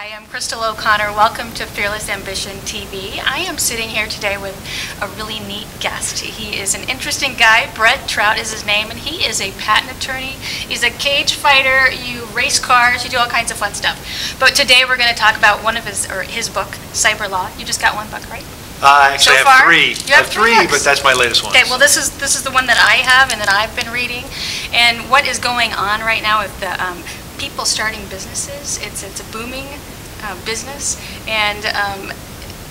Hi, I'm Crystal O'Connor. Welcome to Fearless Ambition TV. I am sitting here today with a really neat guest. He is an interesting guy. Brett Trout is his name, and he is a patent attorney. He's a cage fighter. You race cars. You do all kinds of fun stuff. But today we're going to talk about one of his book, Cyber Law. You just got one book, right? Actually, so I have three. You have three, but that's my latest one. Okay, well, this is the one that I have and that I've been reading. And what is going on right now with the people starting businesses? It's a booming business, and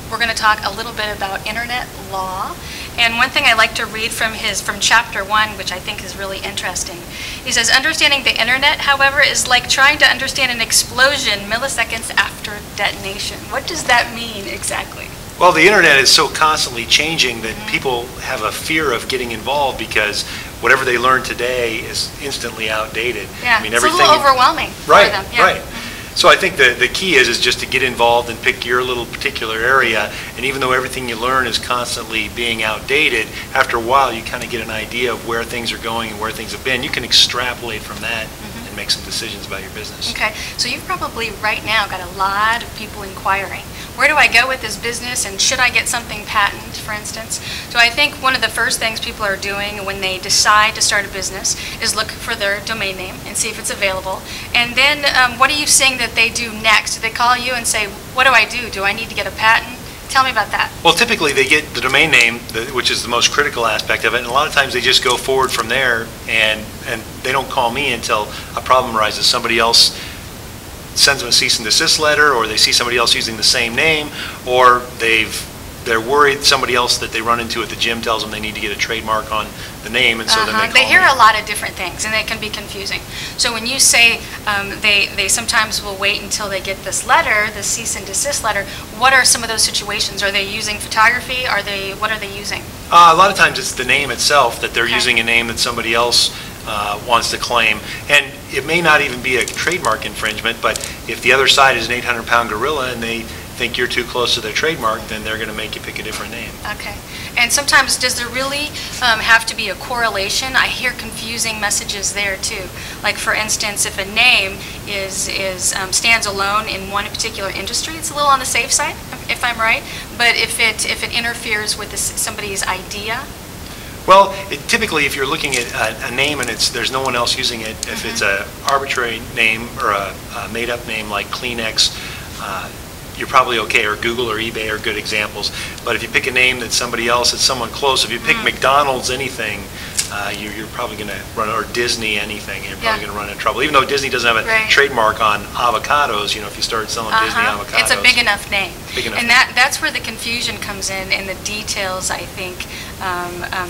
we're going to talk a little bit about internet law. And one thing I like to read from chapter 1, which I think is really interesting. He says, understanding the internet, however, is like trying to understand an explosion milliseconds after detonation. What does that mean exactly? Well, the internet is so constantly changing that people have a fear of getting involved because whatever they learn today is instantly outdated. Yeah, I mean, it's a little overwhelming for them. Yeah. Right. So I think the key is just to get involved and pick your little particular area. And even though everything you learn is constantly being outdated, after a while you kind of get an idea of where things are going and where things have been. You can extrapolate from that and make some decisions about your business. Okay, so you've probably right now got a lot of people inquiring. Where do I go with this business, and should I get something patented, for instance? So I think one of the first things people are doing when they decide to start a business is look for their domain name and see if it's available. And then what are you saying that they do next? Do they call you and say, what do I do? Do I need to get a patent? Tell me about that. Well, typically they get the domain name, which is the most critical aspect of it, and a lot of times they just go forward from there, and they don't call me until a problem arises. Somebody else sends them a cease-and-desist letter, or they see somebody else using the same name, or they're worried somebody else that they run into at the gym tells them they need to get a trademark on the name, and so then they hear a lot of different things, and they can be confusing. So when you say they sometimes will wait until they get this letter, the cease-and-desist letter, what are some of those situations? Are they using photography? What are they using? A lot of times it's the name itself, that they're using a name that somebody else wants to claim. And it may not even be a trademark infringement, but if the other side is an 800-pound gorilla and they think you're too close to their trademark, then they're going to make you pick a different name. Okay. And sometimes, does there really have to be a correlation? I hear confusing messages there too. Like, for instance, if a name stands alone in one particular industry, it's a little on the safe side, if I'm right. But if it interferes with somebody's idea. Well, typically, if you're looking at a name and there's no one else using it, if it's an arbitrary name or a made-up name like Kleenex, you're probably okay, or Google or eBay are good examples. But if you pick a name that's somebody else, it's someone close. If you pick McDonald's anything, you're probably going to run, or Disney anything, you're probably going to run into trouble. Even though Disney doesn't have a trademark on avocados, if you start selling Disney avocados. It's a big enough name. And that's where the confusion comes in, and the details, I think,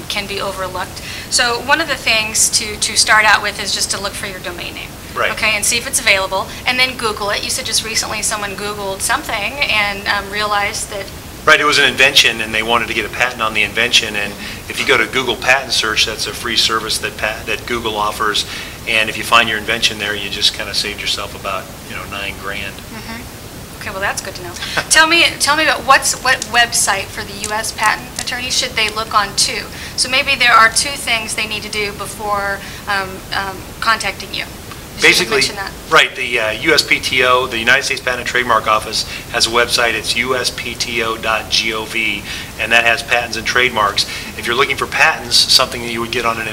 can be overlooked. So one of the things to start out with is just to look for your domain name. Right. Okay, and see if it's available, and then Google it. You said just recently someone Googled something and realized that. Right, it was an invention, and they wanted to get a patent on the invention. And if you go to Google Patent Search, that's a free service that Google offers. And if you find your invention there, you just kind of saved yourself about $9 grand. Okay, well that's good to know. Tell me about what website for the U.S. patent attorneys should they look on too? So maybe there are two things they need to do before contacting you. Basically, right, the USPTO, the United States Patent and Trademark Office, has a website. It's uspto.gov, and that has patents and trademarks. If you're looking for patents, something that you would get on an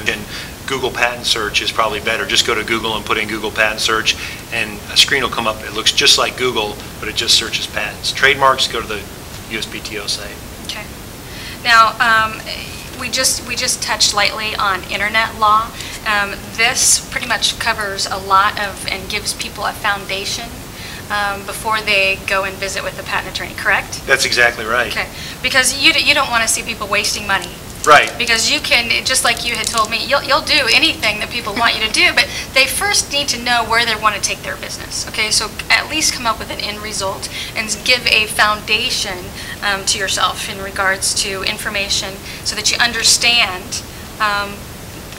Google Patent Search is probably better. Just go to Google and put in Google Patent Search, and a screen will come up. It looks just like Google, but it just searches patents. Trademarks, go to the USPTO site. Okay. Now, we just touched lightly on internet law. This pretty much covers a lot of and gives people a foundation before they go and visit with a patent attorney, correct? That's exactly right. Okay, because you don't want to see people wasting money. Right. Because you can, just like you had told me, you'll do anything that people want you to do, but they first need to know where they want to take their business. Okay, so at least come up with an end result and give a foundation to yourself in regards to information so that you understand.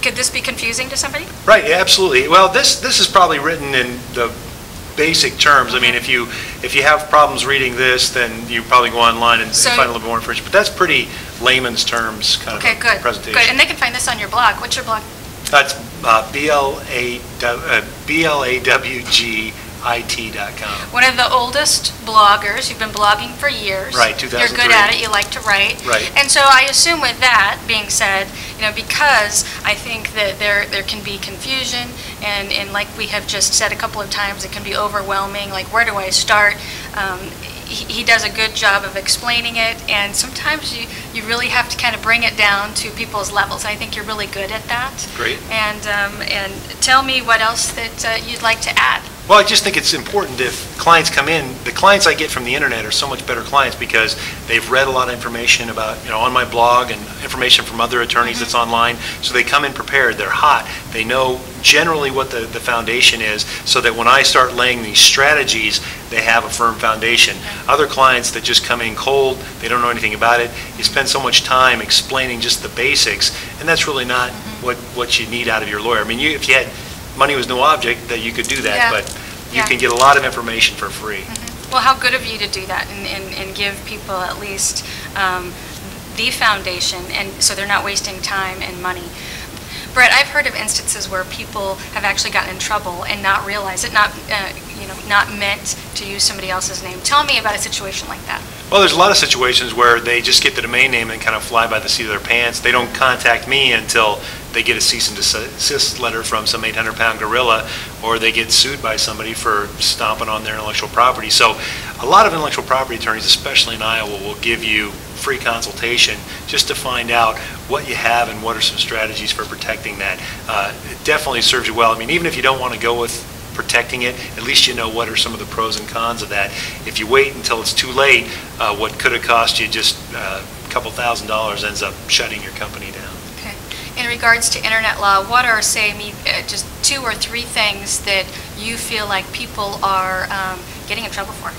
Could this be confusing to somebody? Right, yeah, absolutely. Well, this is probably written in the basic terms. I mean, if you have problems reading this, then you probably go online and find a little bit more information. But that's pretty layman's terms kind of presentation. Good. And they can find this on your blog. What's your blog? That's blawg uspto.gov. One of the oldest bloggers. You've been blogging for years. Right, 2003. You're good at it. You like to write. Right. And so I assume with that being said, because I think that there can be confusion, and like we have just said a couple of times, it can be overwhelming. Like, where do I start? He does a good job of explaining it, and sometimes you really have to kind of bring it down to people's levels. I think you're really good at that. Great. And tell me what else that you'd like to add. Well, I just think it's important if clients come in. The clients I get from the internet are so much better clients because they've read a lot of information about, on my blog and information from other attorneys that's online. So they come in prepared. They're hot. They know generally what the foundation is, so that when I start laying these strategies, they have a firm foundation. Other clients that just come in cold, they don't know anything about it. You spend so much time explaining just the basics, and that's really not what you need out of your lawyer. I mean, if you had money was no object, that you could do that, but you can get a lot of information for free. Well, how good of you to do that and give people at least the foundation, and so they're not wasting time and money. Brett, I've heard of instances where people have actually gotten in trouble and not realized it, not meant to use somebody else's name. Tell me about a situation like that. Well, there's a lot of situations where they just get the domain name and kind of fly by the seat of their pants. They don't contact me until they get a cease-and-desist letter from some 800-pound gorilla, or they get sued by somebody for stomping on their intellectual property. So a lot of intellectual property attorneys, especially in Iowa, will give you free consultation just to find out what you have and what are some strategies for protecting that. It definitely serves you well. I mean, even if you don't want to go with protecting it, at least you know what are some of the pros and cons of that. If you wait until it's too late, what could have cost you just a couple $1,000s ends up shutting your company down. Okay. In regards to internet law, what are, say, just 2 or 3 things that you feel like people are getting in trouble for?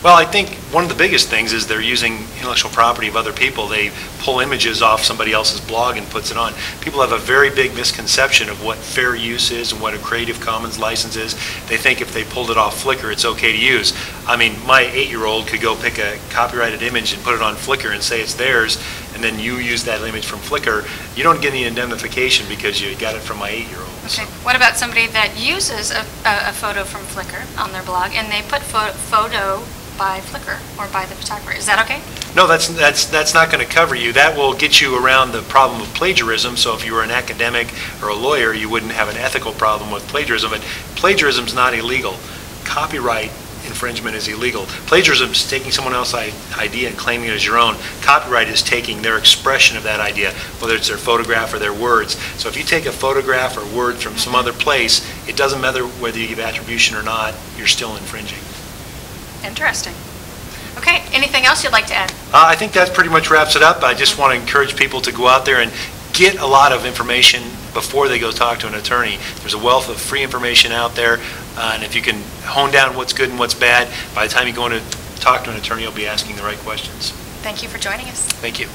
Well, I think one of the biggest things is they're using intellectual property of other people. They pull images off somebody else's blog and puts it on. People have a very big misconception of what fair use is and what a Creative Commons license is. They think if they pulled it off Flickr, it's okay to use. I mean, my 8-year-old could go pick a copyrighted image and put it on Flickr and say it's theirs, and then you use that image from Flickr. You don't get any indemnification because you got it from my 8-year-old. Okay. So. What about somebody that uses a photo from Flickr on their blog, and they put photo by Flickr or by the photographer? Is that okay? No, that's not going to cover you. That will get you around the problem of plagiarism. So if you were an academic or a lawyer, you wouldn't have an ethical problem with plagiarism. But plagiarism is not illegal. Copyright infringement is illegal. Plagiarism is taking someone else's idea and claiming it as your own. Copyright is taking their expression of that idea, whether it's their photograph or their words. So if you take a photograph or word from some other place, it doesn't matter whether you give attribution or not, you're still infringing. Interesting. Okay, anything else you'd like to add? I think that pretty much wraps it up. I just want to encourage people to go out there and get a lot of information before they go talk to an attorney. There's a wealth of free information out there, and if you can hone down what's good and what's bad, by the time you go in to talk to an attorney, you'll be asking the right questions. Thank you for joining us. Thank you.